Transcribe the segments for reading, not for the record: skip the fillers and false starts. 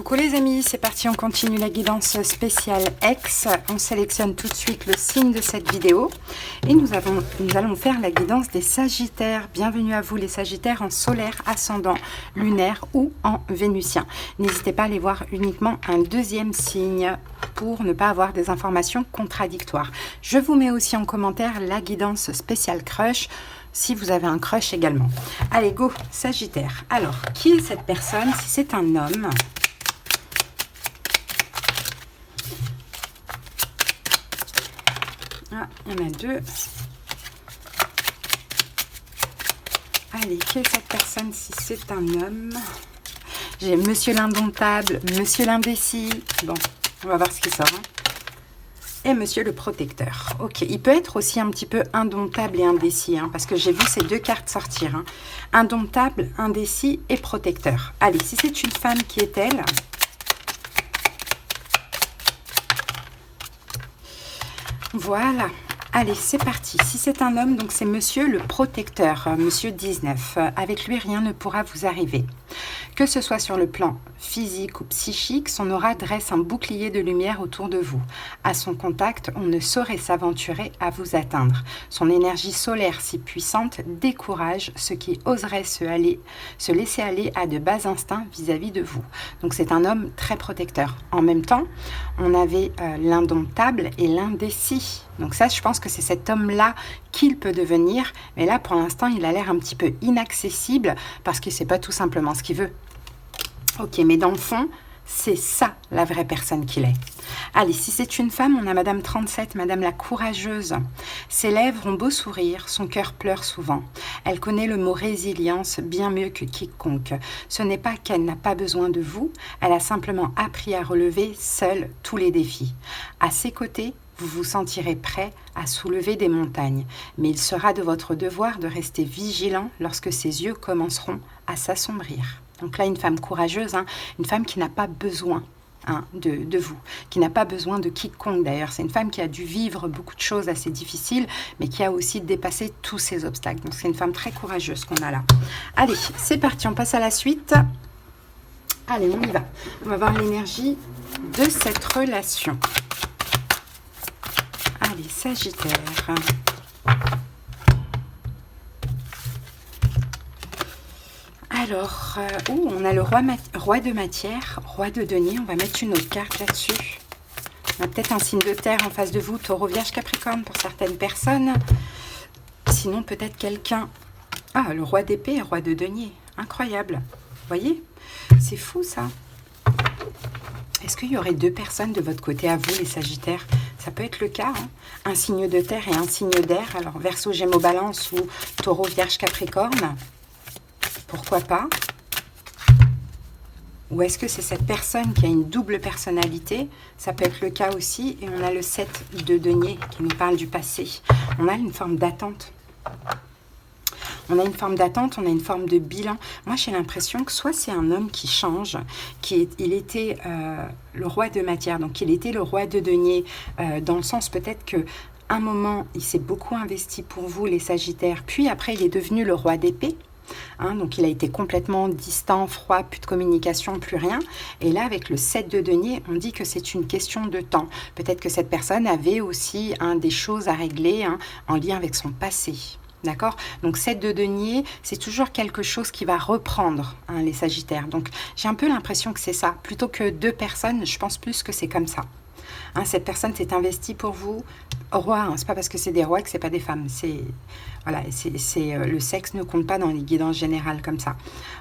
Coucou les amis, c'est parti, on continue la guidance spéciale X. On sélectionne tout de suite le signe de cette vidéo et nous allons faire la guidance des Sagittaires. Bienvenue à vous les Sagittaires en solaire, ascendant, lunaire ou en vénusien. N'hésitez pas à aller voir uniquement un deuxième signe pour ne pas avoir des informations contradictoires. Je vous mets aussi en commentaire la guidance spéciale crush si vous avez un crush également. Allez, go, Sagittaire. Alors, qui est cette personne? Si c'est un homme, ah, il y en a deux. Allez, qui est cette personne si c'est un homme? J'ai Monsieur l'Indomptable, Monsieur l'Indécis. Bon, on va voir ce qui sort. Hein. Et Monsieur le Protecteur. Ok, il peut être aussi un petit peu indomptable et indécis, hein, parce que j'ai vu ces deux cartes sortir. Hein. Indomptable, indécis et protecteur. Allez, si c'est une femme, qui est-elle? Voilà. Allez, c'est parti. Si c'est un homme, donc c'est Monsieur le Protecteur, Monsieur 19. Avec lui, rien ne pourra vous arriver. Que ce soit sur le plan physique ou psychique, son aura dresse un bouclier de lumière autour de vous. À son contact, on ne saurait s'aventurer à vous atteindre. Son énergie solaire si puissante décourage ceux qui oseraient se laisser aller à de bas instincts vis-à-vis de vous. Donc c'est un homme très protecteur. En même temps, on avait l'indomptable et l'indécis. Donc ça, je pense que c'est cet homme-là qu'il peut devenir. Mais là, pour l'instant, il a l'air un petit peu inaccessible parce qu'il ne sait pas tout simplement ce qu'il veut. Ok, mais dans le fond, c'est ça la vraie personne qu'il est. Allez, si c'est une femme, on a Madame 37, Madame la courageuse. Ses lèvres ont beau sourire, son cœur pleure souvent. Elle connaît le mot résilience bien mieux que quiconque. Ce n'est pas qu'elle n'a pas besoin de vous, elle a simplement appris à relever seule tous les défis. À ses côtés, vous vous sentirez prêt à soulever des montagnes, mais il sera de votre devoir de rester vigilant lorsque ses yeux commenceront à s'assombrir. Donc là, une femme courageuse, hein, une femme qui n'a pas besoin de vous, qui n'a pas besoin de quiconque d'ailleurs. C'est une femme qui a dû vivre beaucoup de choses assez difficiles, mais qui a aussi dépassé tous ces obstacles. Donc c'est une femme très courageuse qu'on a là. Allez, c'est parti, on passe à la suite. Allez, on y va. On va voir l'énergie de cette relation. Allez, Sagittaire. Alors, on a le roi de matière, roi de denier. On va mettre une autre carte là-dessus. On a peut-être un signe de terre en face de vous, taureau, vierge, capricorne pour certaines personnes. Sinon, peut-être quelqu'un... Ah, le roi d'épée et roi de denier. Incroyable. Vous voyez? C'est fou, ça. Est-ce qu'il y aurait deux personnes de votre côté à vous, les Sagittaires? Ça peut être le cas. Hein, un signe de terre et un signe d'air. Alors, Verseau, Gémeaux, Balance ou taureau, vierge, capricorne. Pourquoi pas? Ou est-ce que c'est cette personne qui a une double personnalité? Ça peut être le cas aussi. Et on a le 7 de denier qui nous parle du passé. On a une forme d'attente. On a une forme d'attente, on a une forme de bilan. Moi, j'ai l'impression que soit c'est un homme qui change, il était le roi de matière, donc il était le roi de denier, dans le sens peut-être que un moment, il s'est beaucoup investi pour vous, les Sagittaires, puis après, il est devenu le roi d'épée. Hein, donc il a été complètement distant, froid, plus de communication, plus rien. Et là, avec le 7 de denier, on dit que c'est une question de temps. Peut-être que cette personne avait aussi des choses à régler en lien avec son passé. D'accord? Donc 7 de denier, c'est toujours quelque chose qui va reprendre les Sagittaires. Donc j'ai un peu l'impression que c'est ça. Plutôt que deux personnes, je pense plus que c'est comme ça. Cette personne s'est investie pour vous. Roi, c'est pas parce que c'est des rois que c'est pas des femmes. Voilà, le sexe ne compte pas dans les guidances générales comme ça.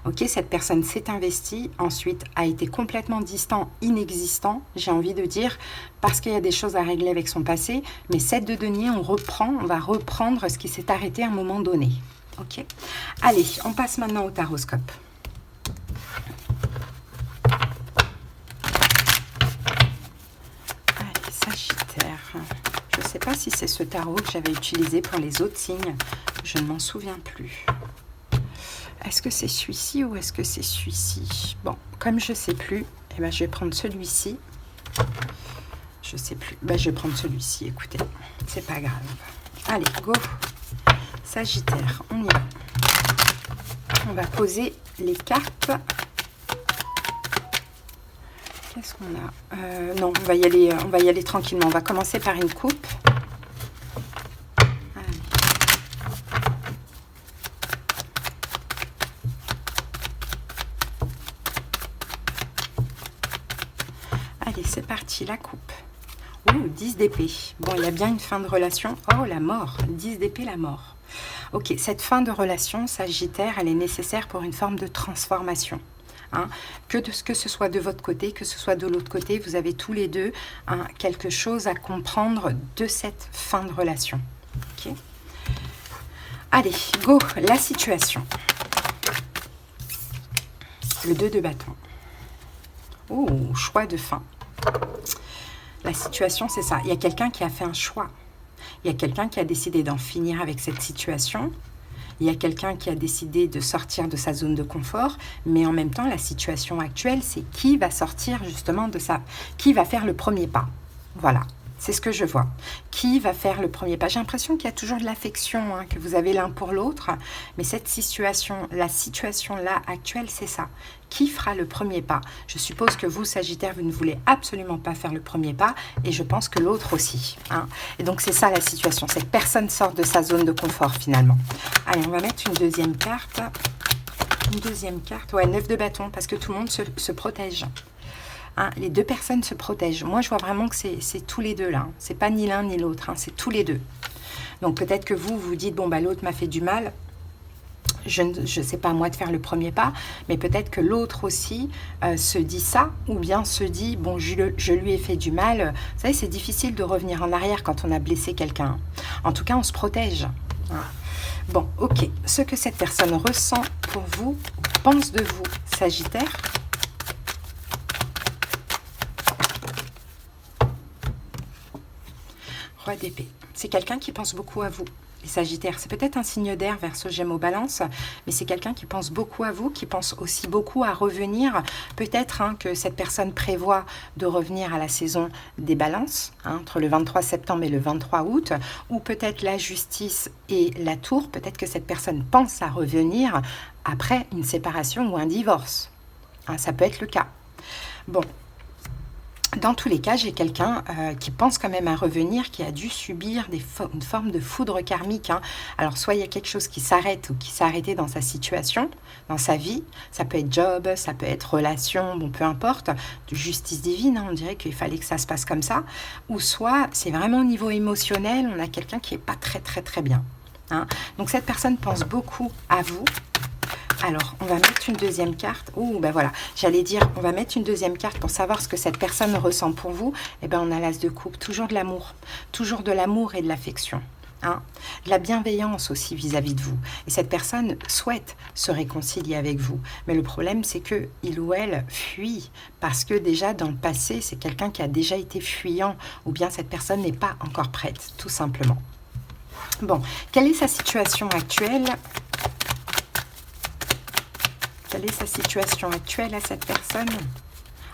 Ok, cette personne s'est investie, ensuite a été complètement distant, inexistant, j'ai envie de dire, parce qu'il y a des choses à régler avec son passé. Mais 7 de denier, on va reprendre ce qui s'est arrêté à un moment donné. Ok. Allez, on passe maintenant au taroscope. Je ne sais pas si c'est ce tarot que j'avais utilisé pour les autres signes. Je ne m'en souviens plus. Est-ce que c'est celui-ci ou est-ce que c'est celui-ci? Bon, comme je ne sais plus, eh ben, je vais prendre celui-ci. Je ne sais plus. Ben, je vais prendre celui-ci, écoutez. C'est pas grave. Allez, go. Sagittaire, on y va. On va poser les cartes. Qu'est-ce qu'on a? Non, on va y aller tranquillement. On va commencer par une coupe. Allez, c'est parti, la coupe. Ouh, 10 d'épée. Bon, il y a bien une fin de relation. Oh, la mort. 10 d'épée, la mort. Ok, cette fin de relation, Sagittaire, elle est nécessaire pour une forme de transformation. Hein, que ce soit de votre côté, que ce soit de l'autre côté, vous avez tous les deux quelque chose à comprendre de cette fin de relation. Okay. Allez, go, la situation. Le 2 de bâton. Oh, choix de fin. La situation, c'est ça. Il y a quelqu'un qui a fait un choix. Il y a quelqu'un qui a décidé d'en finir avec cette situation. Il y a quelqu'un qui a décidé de sortir de sa zone de confort. Mais en même temps, la situation actuelle, c'est qui va sortir justement de ça. Qui va faire le premier pas. Voilà. C'est ce que je vois. Qui va faire le premier pas? J'ai l'impression qu'il y a toujours de l'affection, hein, que vous avez l'un pour l'autre. Mais cette situation, la situation là actuelle, c'est ça. Qui fera le premier pas? Je suppose que vous, Sagittaire, vous ne voulez absolument pas faire le premier pas. Et je pense que l'autre aussi. Hein. Et donc, c'est ça la situation. Cette personne sort de sa zone de confort finalement. Allez, on va mettre une deuxième carte. Une deuxième carte. Ouais, 9 de bâton parce que tout le monde se protège. Hein, les deux personnes se protègent. Moi, je vois vraiment que c'est tous les deux là. Hein. C'est pas ni l'un ni l'autre. Hein, c'est tous les deux. Donc, peut-être que vous vous dites, bon, bah, l'autre m'a fait du mal. Je ne sais pas à moi de faire le premier pas. Mais peut-être que l'autre aussi se dit ça. Ou bien se dit, bon, je lui ai fait du mal. Vous savez, c'est difficile de revenir en arrière quand on a blessé quelqu'un. En tout cas, on se protège. Hein. Bon, ok. Ce que cette personne ressent pour vous, pense de vous, Sagittaire. D'épée. C'est quelqu'un qui pense beaucoup à vous, les Sagittaires. C'est peut-être un signe d'air, Verseau, Gémeaux, Balance, mais c'est quelqu'un qui pense beaucoup à vous, qui pense aussi beaucoup à revenir. Peut-être hein, que cette personne prévoit de revenir à la saison des Balances, hein, entre le 23 septembre et le 23 août, ou peut-être la justice et la tour. Peut-être que cette personne pense à revenir après une séparation ou un divorce. Hein, ça peut être le cas. Bon. Dans tous les cas, j'ai quelqu'un qui pense quand même à revenir, qui a dû subir une forme de foudre karmique. Hein. Alors, soit il y a quelque chose qui s'arrête ou qui s'est arrêté dans sa situation, dans sa vie. Ça peut être job, ça peut être relation, bon, peu importe. De justice divine, hein, on dirait qu'il fallait que ça se passe comme ça. Ou soit, c'est vraiment au niveau émotionnel, on a quelqu'un qui n'est pas très, très, très bien. Hein. Donc, cette personne pense beaucoup à vous. Alors, on va mettre une deuxième carte. Ouh, ben voilà, j'allais dire, on va mettre une deuxième carte pour savoir ce que cette personne ressent pour vous. Eh bien, on a l'as de coupe, toujours de l'amour et de l'affection. Hein. De la bienveillance aussi vis-à-vis de vous. Et cette personne souhaite se réconcilier avec vous. Mais le problème, c'est que il ou elle fuit. Parce que déjà, dans le passé, c'est quelqu'un qui a déjà été fuyant. Ou bien cette personne n'est pas encore prête, tout simplement. Bon, quelle est sa situation actuelle ? Quelle est sa situation actuelle à cette personne?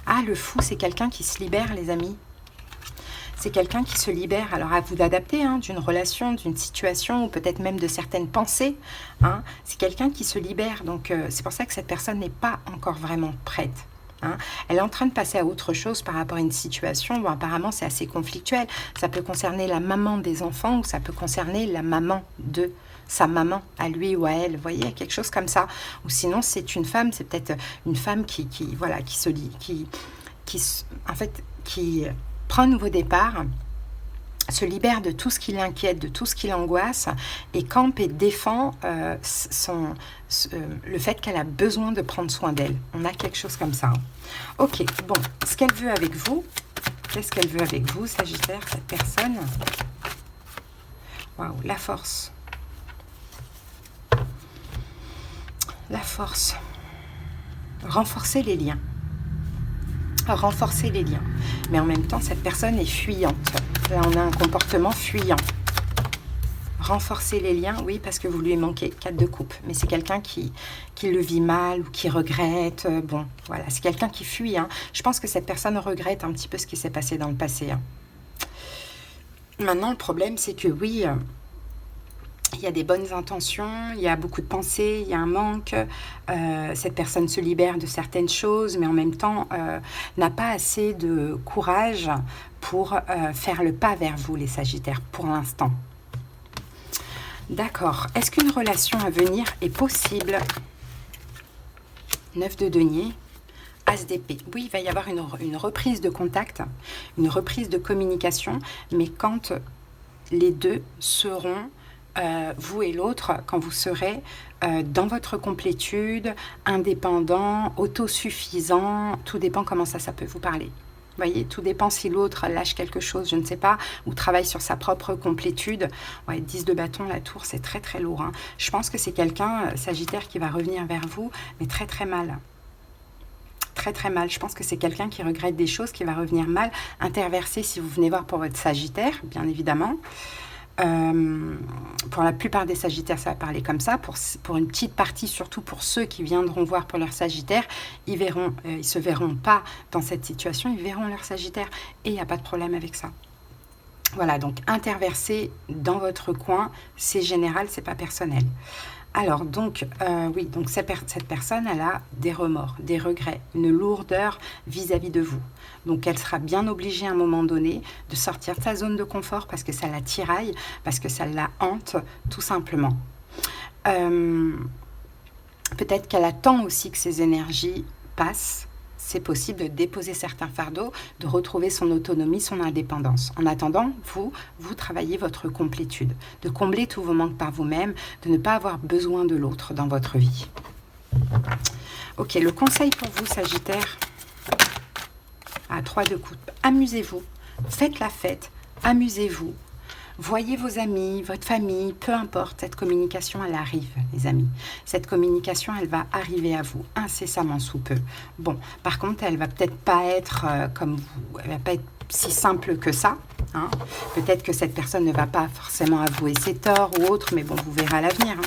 Ah, le fou, c'est quelqu'un qui se libère, les amis. C'est quelqu'un qui se libère. Alors, à vous d'adapter hein, d'une relation, d'une situation, ou peut-être même de certaines pensées. Hein. C'est quelqu'un qui se libère. Donc, c'est pour ça que cette personne n'est pas encore vraiment prête. Hein. Elle est en train de passer à autre chose par rapport à une situation. Bon, apparemment, c'est assez conflictuel. Ça peut concerner la maman des enfants ou ça peut concerner la maman de sa maman à lui ou à elle, vous voyez, quelque chose comme ça. Ou sinon, c'est une femme, c'est peut-être une femme qui prend un nouveau départ, se libère de tout ce qui l'inquiète, de tout ce qui l'angoisse, et campe et défend le fait qu'elle a besoin de prendre soin d'elle. On a quelque chose comme ça. Hein. Ok, bon, ce qu'elle veut avec vous, qu'est-ce qu'elle veut avec vous, Sagittaire, cette personne? Waouh, la force. La force. Renforcer les liens. Renforcer les liens. Mais en même temps, cette personne est fuyante. Là, on a un comportement fuyant. Renforcer les liens, oui, parce que vous lui manquez. 4 de coupe. Mais c'est quelqu'un qui le vit mal ou qui regrette. Bon, voilà, c'est quelqu'un qui fuit. Hein. Je pense que cette personne regrette un petit peu ce qui s'est passé dans le passé. Hein. Maintenant, le problème, c'est que oui... il y a des bonnes intentions, il y a beaucoup de pensées, il y a un manque. Cette personne se libère de certaines choses, mais en même temps n'a pas assez de courage pour faire le pas vers vous, les Sagittaires, pour l'instant. D'accord. Est-ce qu'une relation à venir est possible? 9 de denier. As d'épée. Oui, il va y avoir une reprise de contact, une reprise de communication, mais quand les deux seront... vous et l'autre, quand vous serez dans votre complétude, indépendant, autosuffisant, tout dépend comment ça peut vous parler. Vous voyez, tout dépend si l'autre lâche quelque chose, je ne sais pas, ou travaille sur sa propre complétude. Ouais, 10 de bâton, la tour, c'est très très lourd. Hein. Je pense que c'est quelqu'un, Sagittaire, qui va revenir vers vous, mais très très mal. Très très mal. Je pense que c'est quelqu'un qui regrette des choses, qui va revenir mal, interversé si vous venez voir pour votre Sagittaire, bien évidemment. Pour la plupart des Sagittaires, ça va parler comme ça. Pour une petite partie, surtout pour ceux qui viendront voir pour leur Sagittaire, ils se verront pas dans cette situation, ils verront leur Sagittaire et il n'y a pas de problème avec ça. Voilà, donc interverser dans votre coin, c'est général, c'est pas personnel. Alors, donc, oui, donc cette personne, elle a des remords, des regrets, une lourdeur vis-à-vis de vous. Donc, elle sera bien obligée à un moment donné de sortir de sa zone de confort parce que ça la tiraille, parce que ça la hante, tout simplement. Peut-être qu'elle attend aussi que ses énergies passent. C'est possible de déposer certains fardeaux, de retrouver son autonomie, son indépendance. En attendant, vous travaillez votre complétude, de combler tous vos manques par vous-même, de ne pas avoir besoin de l'autre dans votre vie. Ok, le conseil pour vous, Sagittaire, à 3 de coupe, amusez-vous, faites la fête, amusez-vous. Voyez vos amis, votre famille, peu importe, cette communication, elle arrive, les amis. Cette communication, elle va arriver à vous incessamment sous peu. Bon, par contre, elle va peut-être pas être comme vous, elle va pas être si simple que ça. Hein. Peut-être que cette personne ne va pas forcément avouer ses torts ou autre, mais bon, vous verrez à l'avenir. Hein.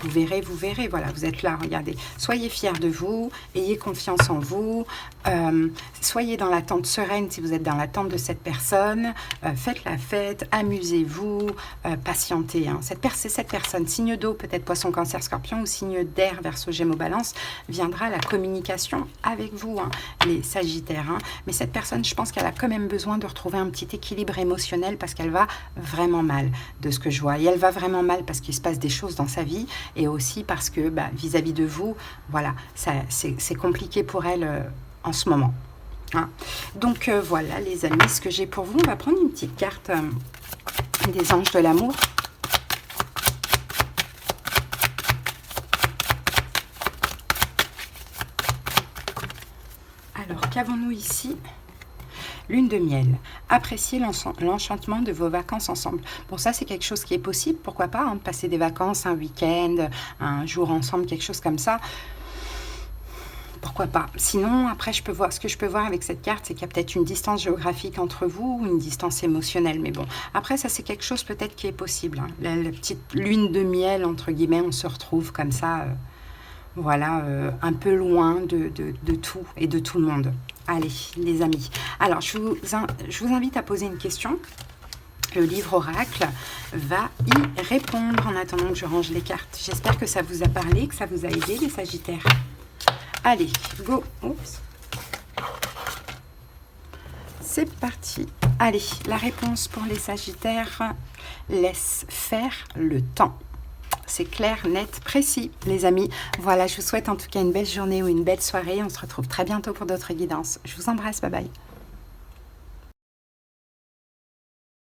Vous verrez, voilà, vous êtes là, regardez. Soyez fiers de vous, ayez confiance en vous, soyez dans l'attente sereine si vous êtes dans l'attente de cette personne, faites la fête, amusez-vous, patientez. Hein. Cette personne, signe d'eau, peut-être poisson, cancer, scorpion, ou signe d'air, verseau, gémeaux, balance, viendra la communication avec vous, hein, les Sagittaires. Hein. Mais cette personne, je pense qu'elle a quand même besoin de retrouver un petit équilibre émotionnel parce qu'elle va vraiment mal, de ce que je vois. Et elle va vraiment mal parce qu'il se passe des choses dans sa vie, et aussi parce que vis-à-vis de vous, voilà, c'est compliqué pour elle en ce moment. Hein. Donc voilà les amis, ce que j'ai pour vous, on va prendre une petite carte des anges de l'amour. Alors, qu'avons-nous ici ? Lune de miel. Appréciez l'enchantement de vos vacances ensemble. Bon, ça, c'est quelque chose qui est possible. Pourquoi pas, hein, passer des vacances, un week-end, un jour ensemble, quelque chose comme ça. Pourquoi pas. Sinon, après, ce que je peux voir avec cette carte, c'est qu'il y a peut-être une distance géographique entre vous, ou une distance émotionnelle. Mais bon, après, ça, c'est quelque chose peut-être qui est possible. Hein. La petite lune de miel, entre guillemets, on se retrouve comme ça, voilà, un peu loin de tout et de tout le monde. Allez, les amis. Alors, je vous invite à poser une question. Le livre oracle va y répondre en attendant que je range les cartes. J'espère que ça vous a parlé, que ça vous a aidé, les Sagittaires. Allez, go. Oups. C'est parti. Allez, la réponse pour les Sagittaires. Laisse faire le temps. C'est clair, net, précis, les amis. Voilà, je vous souhaite en tout cas une belle journée ou une belle soirée. On se retrouve très bientôt pour d'autres guidances. Je vous embrasse, bye bye.